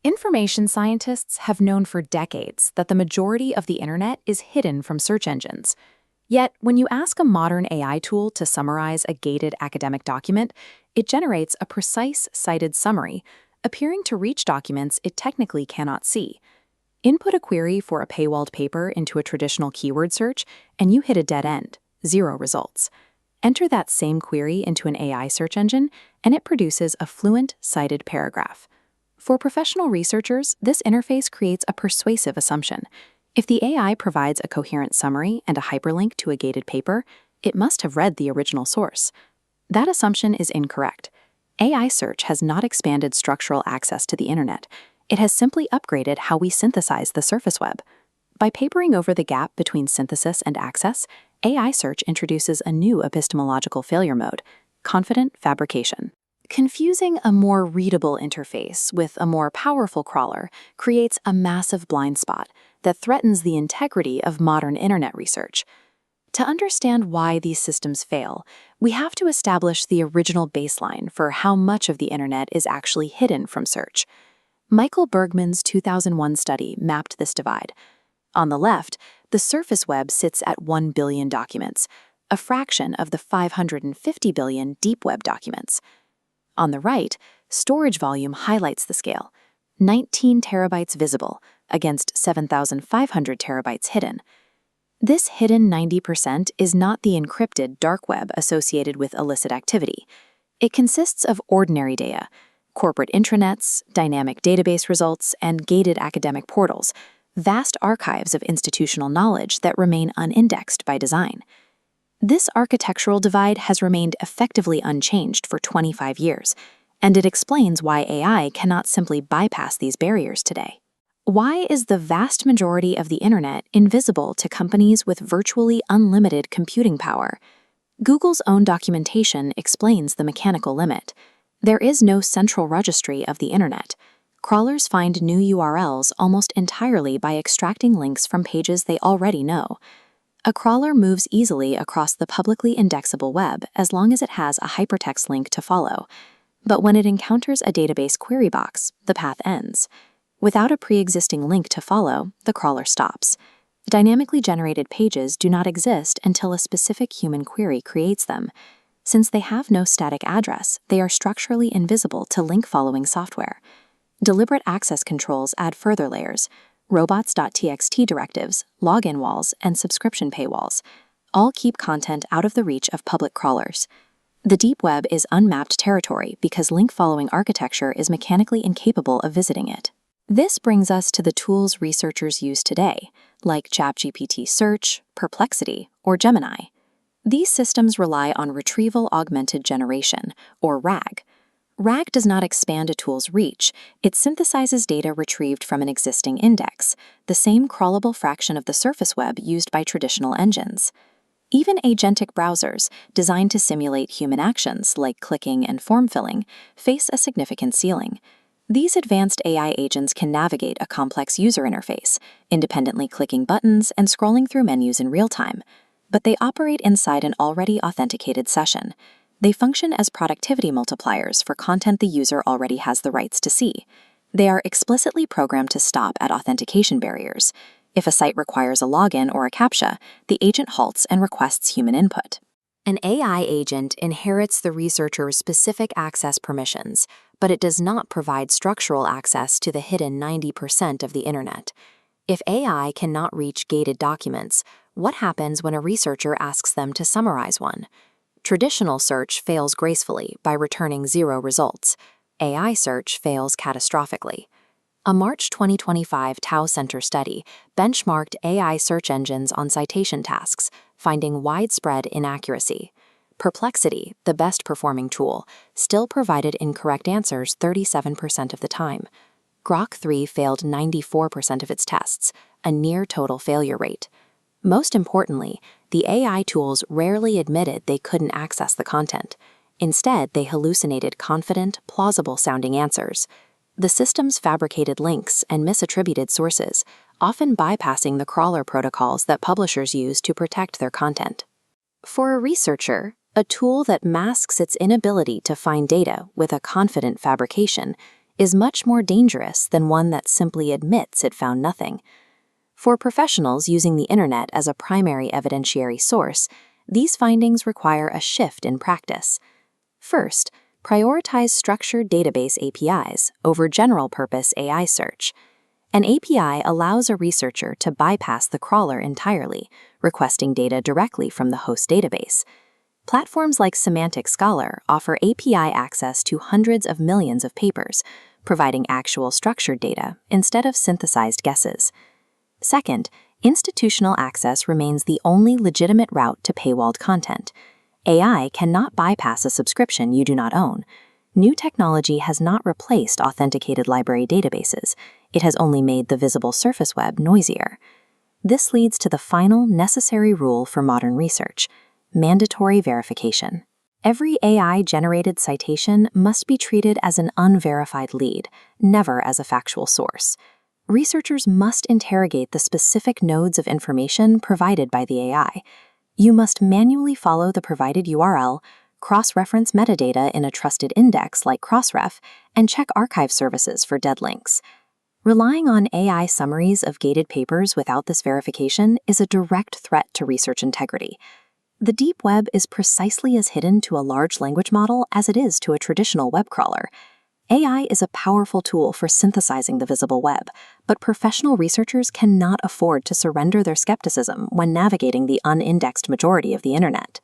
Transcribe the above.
Information scientists have known for decades that the majority of the internet is hidden from search engines. Yet, when you ask a modern AI tool to summarize a gated academic document, it generates a precise, cited summary, appearing to reach documents it technically cannot see. Input a query for a paywalled paper into a traditional keyword search, and you hit a dead end, 0 results. Enter that same query into an AI search engine, and it produces a fluent, cited paragraph. For professional researchers, this interface creates a persuasive assumption. If the AI provides a coherent summary and a hyperlink to a gated paper, it must have read the original source. That assumption is incorrect. AI search has not expanded structural access to the internet. It has simply upgraded how we synthesize the surface web. By papering over the gap between synthesis and access, AI search introduces a new epistemological failure mode: confident fabrication. Confusing a more readable interface with a more powerful crawler creates a massive blind spot that threatens the integrity of modern internet research. To understand why these systems fail, we have to establish the original baseline for how much of the internet is actually hidden from search. Michael Bergman's 2001 study mapped this divide. On the left, the surface web sits at 1 billion documents, a fraction of the 550 billion deep web documents. On the right, storage volume highlights the scale: 19 terabytes visible against 7,500 terabytes hidden. This hidden 90% is not the encrypted dark web associated with illicit activity. It consists of ordinary data, corporate intranets, dynamic database results, and gated academic portals, vast archives of institutional knowledge that remain unindexed by design. This architectural divide has remained effectively unchanged for 25 years, and it explains why AI cannot simply bypass these barriers today. Why is the vast majority of the internet invisible to companies with virtually unlimited computing power? Google's own documentation explains the mechanical limit. There is no central registry of the internet. Crawlers find new URLs almost entirely by extracting links from pages they already know. A crawler moves easily across the publicly indexable web as long as it has a hypertext link to follow. But when it encounters a database query box, the path ends. Without a pre-existing link to follow, the crawler stops. Dynamically generated pages do not exist until a specific human query creates them. Since they have no static address, they are structurally invisible to link-following software. Deliberate access controls add further layers: robots.txt directives, login walls, and subscription paywalls. All keep content out of the reach of public crawlers. The deep web is unmapped territory because link-following architecture is mechanically incapable of visiting it. This brings us to the tools researchers use today, like ChatGPT Search, Perplexity, or Gemini. These systems rely on retrieval-augmented generation, or RAG. RAG does not expand a tool's reach. It synthesizes data retrieved from an existing index, the same crawlable fraction of the surface web used by traditional engines. Even agentic browsers, designed to simulate human actions like clicking and form filling, face a significant ceiling. These advanced AI agents can navigate a complex user interface, independently clicking buttons and scrolling through menus in real time, but they operate inside an already authenticated session. They function as productivity multipliers for content the user already has the rights to see. They are explicitly programmed to stop at authentication barriers. If a site requires a login or a CAPTCHA, the agent halts and requests human input. An AI agent inherits the researcher's specific access permissions, but it does not provide structural access to the hidden 90% of the internet. If AI cannot reach gated documents, what happens when a researcher asks them to summarize one? Traditional search fails gracefully by returning 0 results. AI search fails catastrophically. A March 2025 Tau Center study benchmarked AI search engines on citation tasks, finding widespread inaccuracy. Perplexity, the best-performing tool, still provided incorrect answers 37% of the time. Grok 3 failed 94% of its tests, a near-total failure rate. Most importantly, the AI tools rarely admitted they couldn't access the content. Instead, they hallucinated confident, plausible-sounding answers. The systems fabricated links and misattributed sources, often bypassing the crawler protocols that publishers use to protect their content. For a researcher, a tool that masks its inability to find data with a confident fabrication is much more dangerous than one that simply admits it found nothing. For professionals using the internet as a primary evidentiary source, these findings require a shift in practice. First, prioritize structured database APIs over general-purpose AI search. An API allows a researcher to bypass the crawler entirely, requesting data directly from the host database. Platforms like Semantic Scholar offer API access to hundreds of millions of papers, providing actual structured data instead of synthesized guesses. Second, institutional access remains the only legitimate route to paywalled content. AI cannot bypass a subscription you do not own. New technology has not replaced authenticated library databases. It has only made the visible surface web noisier. This leads to the final necessary rule for modern research: mandatory verification. Every AI-generated citation must be treated as an unverified lead, never as a factual source. Researchers must interrogate the specific nodes of information provided by the AI. You must manually follow the provided URL, cross-reference metadata in a trusted index like Crossref, and check archive services for dead links. Relying on AI summaries of gated papers without this verification is a direct threat to research integrity. The deep web is precisely as hidden to a large language model as it is to a traditional web crawler. AI is a powerful tool for synthesizing the visible web, but professional researchers cannot afford to surrender their skepticism when navigating the unindexed majority of the internet.